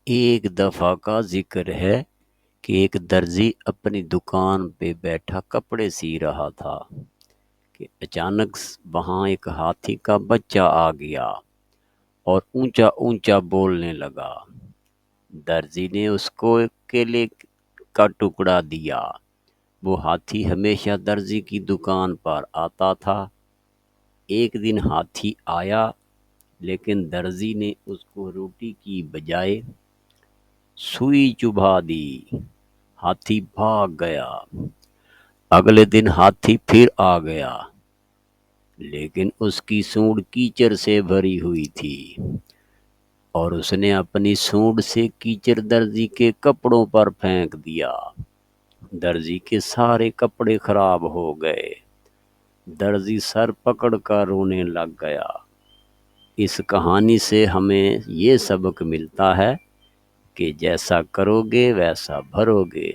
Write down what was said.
ایک دفعہ کا ذکر ہے کہ ایک درزی اپنی دکان پہ بیٹھا کپڑے سی رہا تھا کہ اچانک وہاں ایک ہاتھی کا بچہ آ گیا اور اونچا اونچا بولنے لگا۔ درزی نے اس کو ایک کیلے کا ٹکڑا دیا۔ وہ ہاتھی ہمیشہ درزی کی دکان پر آتا تھا۔ ایک دن ہاتھی آیا لیکن درزی نے اس کو روٹی کی بجائے سوئی چبھا دی۔ ہاتھی بھاگ گیا۔ اگلے دن ہاتھی پھر آ گیا لیکن اس کی سونڈ کیچڑ سے بھری ہوئی تھی اور اس نے اپنی سونڈ سے کیچڑ درزی کے کپڑوں پر پھینک دیا۔ درزی کے سارے کپڑے خراب ہو گئے۔ درزی سر پکڑ کر رونے لگ گیا۔ اس کہانی سے ہمیں یہ سبق ملتا ہے کہ جیسا کرو گے ویسا بھرو گے۔